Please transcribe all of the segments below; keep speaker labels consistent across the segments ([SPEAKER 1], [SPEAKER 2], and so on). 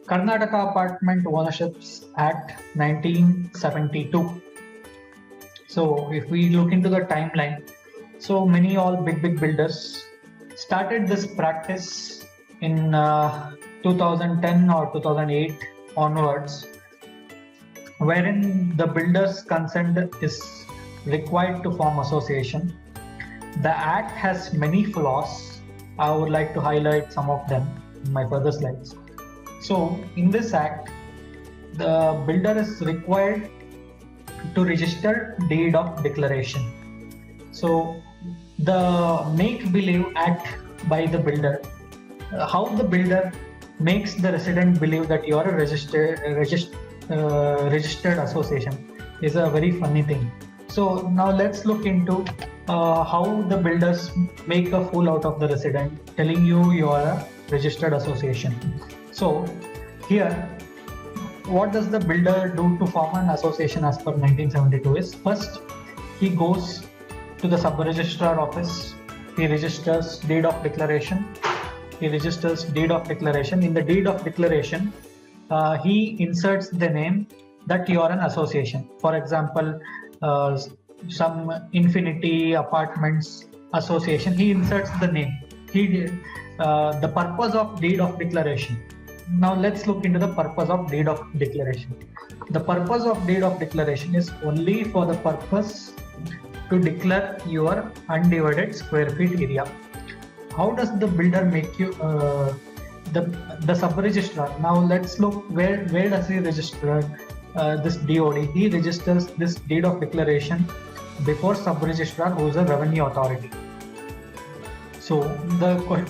[SPEAKER 1] Karnataka Apartment Ownerships Act 1972. So if we look into the timeline, so many all big builders started this practice in 2010 or 2008 onwards, wherein the builder's consent is required to form association. The act has many flaws. I would like to highlight some of them in my further slides. So in this act, the builder is required to register deed of declaration. So the make-believe act by the builder, how the builder makes the resident believe that you are a registered association is a very funny thing. So now let's look into how the builders make a fool out of the resident, telling you are a registered association. So here, what does the builder do to form an association as per 1972 is, first he goes to the sub-registrar office, he registers deed of declaration. In the deed of declaration, he inserts the name that you are an association. For example, some Infinity Apartments Association, he inserts the name. The purpose of deed of declaration. Now let's look into the purpose of deed of declaration. The purpose of deed of declaration is only for the purpose to declare your undivided square feet area. How does the builder make you the sub-registrar? Now let's look where does he register this DOD? He registers this deed of declaration before sub-registrar, who is a revenue authority. So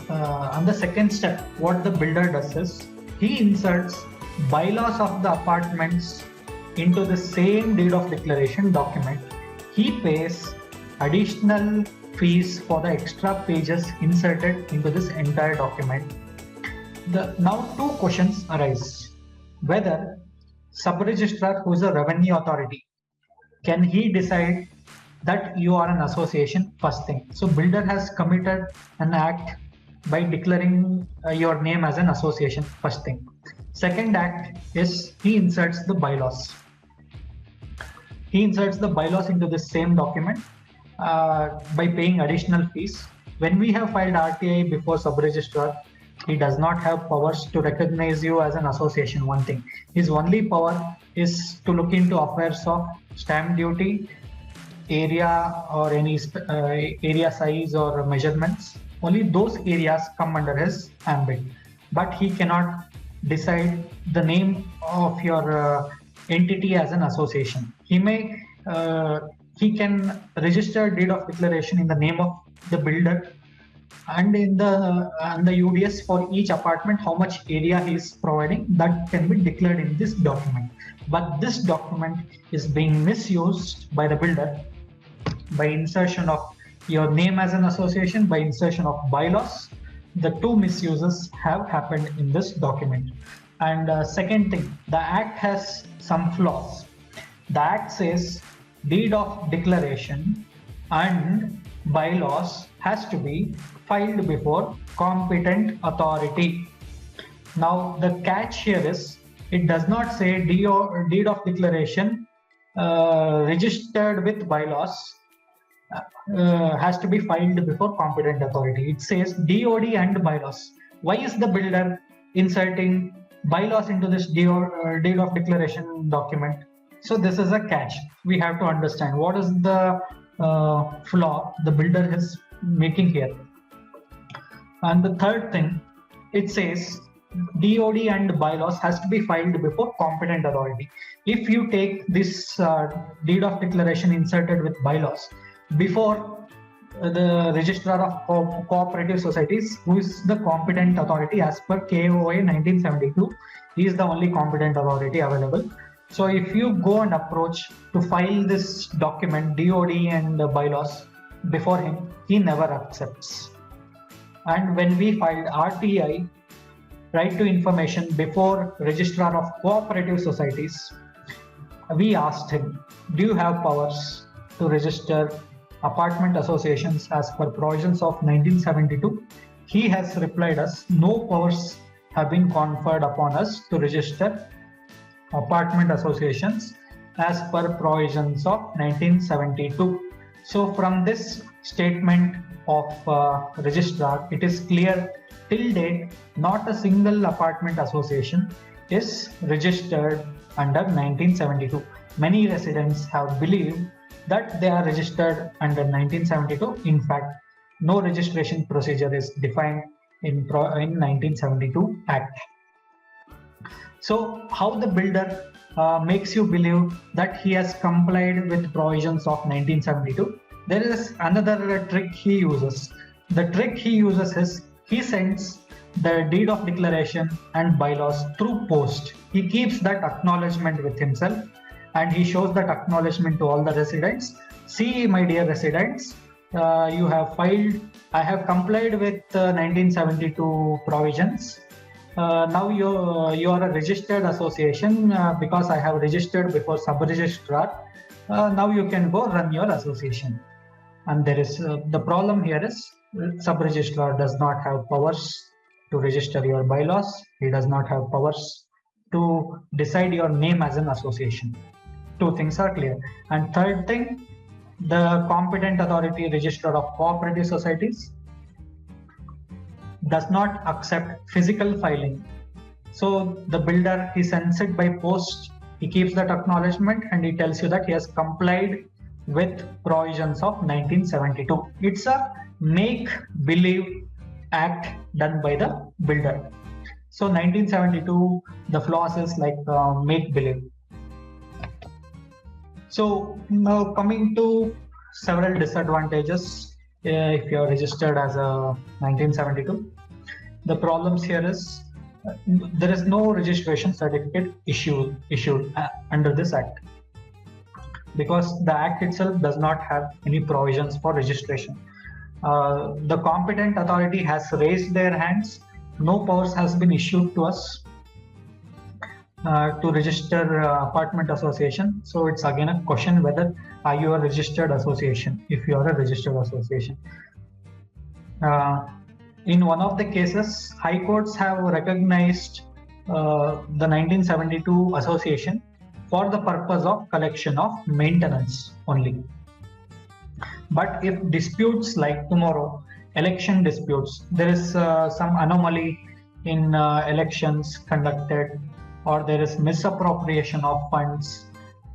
[SPEAKER 1] on the second step, what the builder does is he inserts bylaws of the apartments into the same deed of declaration document. He pays additional fees for the extra pages inserted into this entire document. Now two questions arise. Whether sub-registrar, who is a revenue authority, can he decide that you are an association? First thing. So builder has committed an act by declaring your name as an association, first thing. Second act is he inserts the bylaws. He inserts the bylaws into the same document by paying additional fees. When we have filed RTI before sub-registrar, he does not have powers to recognize you as an association, one thing. His only power is to look into affairs of stamp duty, area or any area size or measurements. Only those areas come under his ambit. But he cannot decide the name of your entity as an association. He can register deed of declaration in the name of the builder and in the UDS for each apartment how much area he is providing, that can be declared in this document. But this document is being misused by the builder by insertion of your name as an association, by insertion of bylaws. The two misuses have happened in this document. And second thing, the act has some flaws. The act says deed of declaration and bylaws has to be filed before competent authority. Now the catch here is, it does not say deed of declaration registered with bylaws has to be filed before competent authority. It says DOD and bylaws. Why is the builder inserting bylaws into this deed of declaration document? So this is a catch. We have to understand what is the flaw the builder is making here. And the third thing, it says DOD and bylaws has to be filed before competent authority. If you take this deed of declaration inserted with bylaws before the registrar of cooperative societies, who is the competent authority as per KAOA 1972, he is the only competent authority available. So if you go and approach to file this document, DOD and bylaws, before him, he never accepts. And when we filed RTI, right to information, before registrar of cooperative societies, we asked him, do you have powers to register apartment associations as per provisions of 1972? He has replied us, no powers have been conferred upon us to register apartment associations as per provisions of 1972. So from this statement of registrar, it is clear till date not a single apartment association is registered under 1972. Many residents have believed that they are registered under 1972. In fact, no registration procedure is defined in 1972 Act. So how the builder makes you believe that he has complied with provisions of 1972? There is another trick he uses. The trick he uses is he sends the deed of declaration and bylaws through post. He keeps that acknowledgement with himself and he shows that acknowledgement to all the residents. See, my dear residents, you have filed, I have complied with 1972 provisions. Now you are a registered association because I have registered before sub-registrar. Now you can go run your association. And there is the problem here is sub-registrar does not have powers to register your bylaws. He does not have powers to decide your name as an association. Two things are clear. And third thing, the competent authority registrar of cooperative societies does not accept physical filing. So the builder, he sends it by post, he keeps that acknowledgement and he tells you that he has complied with provisions of 1972. It's a make-believe act done by the builder. So 1972, the clause is like make-believe. So now coming to several disadvantages if you are registered as a 1972. The problems here is there is no registration certificate issued under this act because the act itself does not have any provisions for registration. The competent authority has raised their hands. No powers has been issued to us to register apartment association. So it's again a question whether are you a registered association if you are a registered association. In one of the cases, high courts have recognized the 1972 association for the purpose of collection of maintenance only. But if disputes like tomorrow, election disputes, there is some anomaly in elections conducted or there is misappropriation of funds,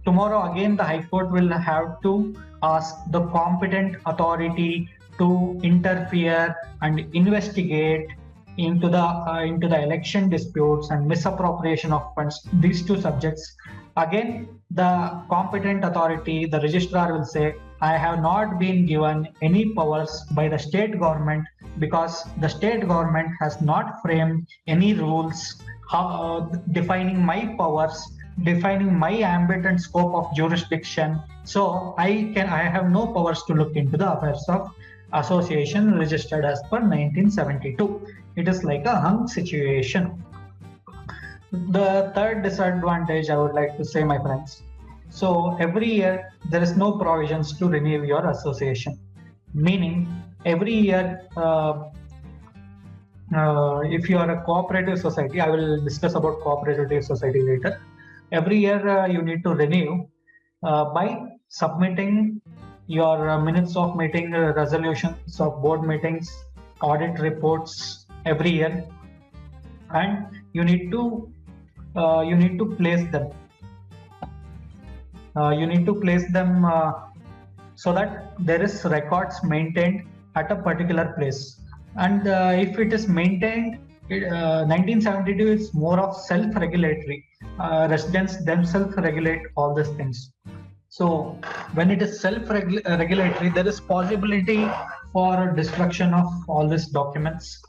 [SPEAKER 1] tomorrow again the High Court will have to ask the competent authority to interfere and investigate into the election disputes and misappropriation of funds, these two subjects. Again, the competent authority, the registrar will say, I have not been given any powers by the state government because the state government has not framed any rules defining my powers, defining my ambit and scope of jurisdiction. So I have no powers to look into the affairs of association registered as per 1972. It is like a hung situation. The third disadvantage I would like to say, my friends, so every year there is no provisions to renew your association, meaning every year if you are a cooperative society, I will discuss about cooperative society later. Every year you need to renew by submitting your minutes of meeting, resolutions of board meetings, audit reports every year, and you need to place them. You need to place them so that there is records maintained at a particular place. And if it is maintained, 1972 is more of self-regulatory. Residents themselves regulate all these things. So when it is self-regulatory, there is possibility for destruction of all these documents,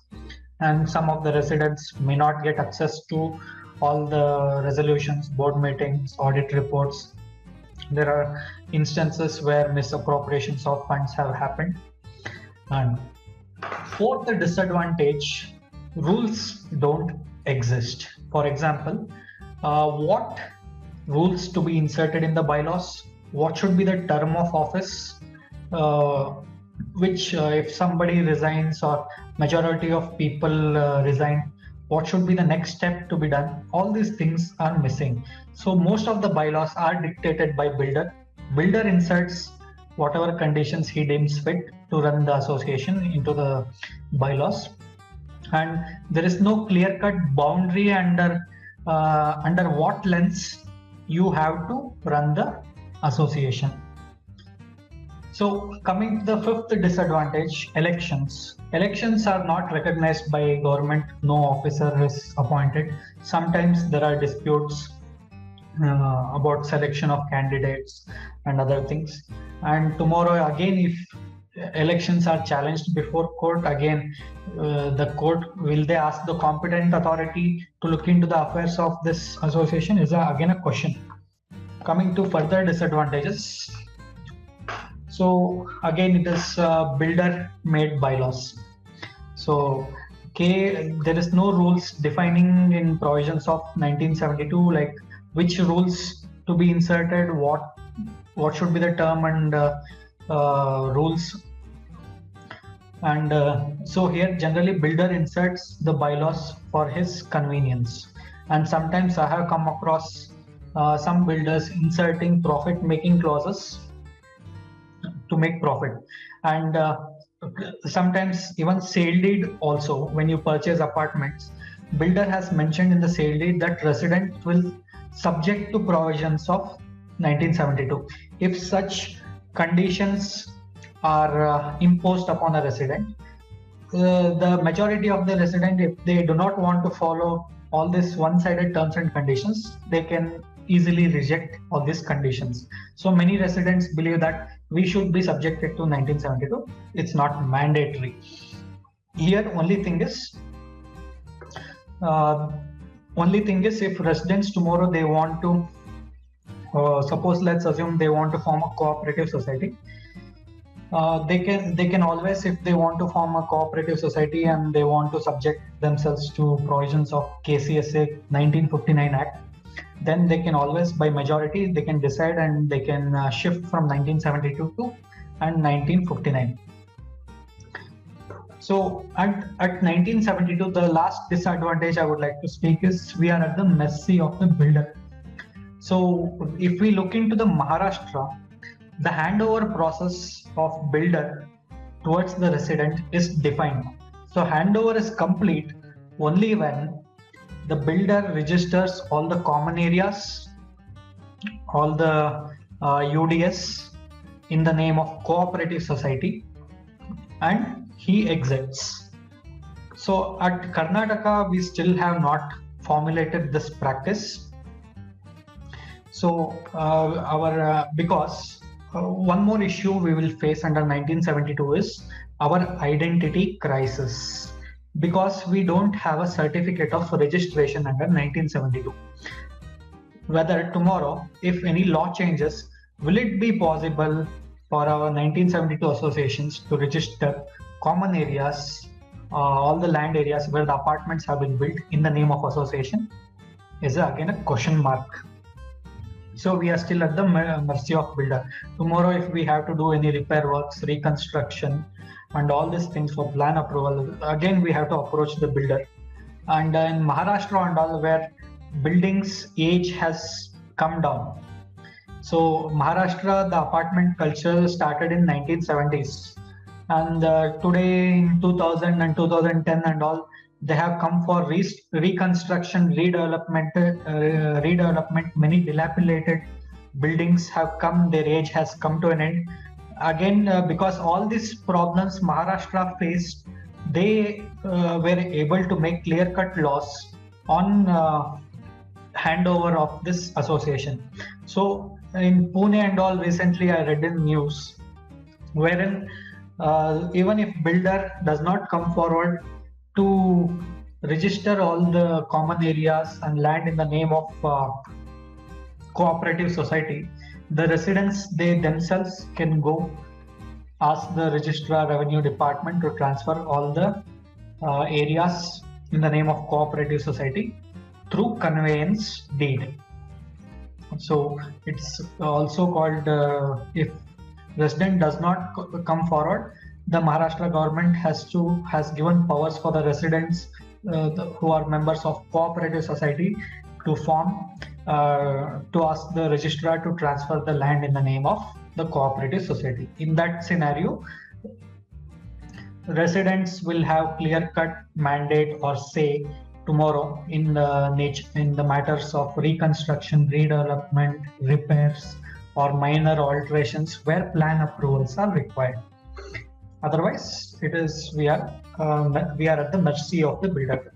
[SPEAKER 1] and some of the residents may not get access to all the resolutions, board meetings, audit reports. There are instances where misappropriations of funds have happened. And fourth disadvantage, rules don't exist. For example, what rules to be inserted in the bylaws, what should be the term of office, which if somebody resigns or majority of people resign, what should be the next step to be done. All these things are missing. So most of the bylaws are dictated by builder. Builder inserts whatever conditions he deems fit to run the association into the bylaws, and there is no clear-cut boundary under what lens you have to run the association. So coming to the fifth disadvantage, elections. Elections are not recognized by government. No officer is appointed. Sometimes there are disputes about selection of candidates and other things. And tomorrow again, if elections are challenged before court, again the court, will they ask the competent authority to look into the affairs of this association, is again a question. Coming to further disadvantages. So again, it is builder made bylaws. So there is no rules defining in provisions of 1972 like which rules to be inserted, what should be the term and rules. And so here generally builder inserts the bylaws for his convenience, and sometimes I have come across some builders inserting profit making clauses to make profit, and sometimes even sale deed also. When you purchase apartments, builder has mentioned in the sale deed that resident will subject to provisions of 1972. If such conditions are imposed upon a resident, the majority of the resident, if they do not want to follow all these one-sided terms and conditions, they can easily reject all these conditions. So many residents believe that we should be subjected to 1972. It's not mandatory. Here only thing is if residents tomorrow they want to suppose, let's assume they want to form a cooperative society, they can always, if they want to form a cooperative society and they want to subject themselves to provisions of KCSA 1959 Act, then they can always, by majority, they can decide and they can shift from 1972 to 1959. So at 1972, the last disadvantage I would like to speak is we are at the mercy of the builder. So if we look into the Maharashtra, the handover process of builder towards the resident is defined. So handover is complete only when the builder registers all the common areas, all the UDS in the name of cooperative society, and he exits. So at Karnataka, we still have not formulated this practice. So because one more issue we will face under 1972 is our identity crisis, because we don't have a certificate of registration under 1972. Whether tomorrow, if any law changes, will it be possible for our 1972 associations to register common areas, all the land areas where the apartments have been built in the name of association, is again a question mark. So we are still at the mercy of builder. Tomorrow, if we have to do any repair works, reconstruction, and all these things for plan approval, again we have to approach the builder. And in Maharashtra and all, where buildings age has come down. So Maharashtra, the apartment culture started in 1970s, and today in 2000 and 2010 and all, they have come for reconstruction, redevelopment. Many dilapidated buildings have come, their age has come to an end. Again, because all these problems Maharashtra faced, they were able to make clear-cut laws on handover of this association. So in Pune and all, recently I read in news, wherein even if builder does not come forward to register all the common areas and land in the name of cooperative society, the residents, they themselves can go ask the registrar revenue department to transfer all the areas in the name of cooperative society through conveyance deed. So it's also called, if resident does not come forward, the Maharashtra government has given powers for the residents who are members of cooperative society to form to ask the registrar to transfer the land in the name of the cooperative society. In that scenario, residents will have clear-cut mandate or say tomorrow in the matters of reconstruction, redevelopment, repairs, or minor alterations where plan approvals are required. Otherwise, we are at the mercy of the builder.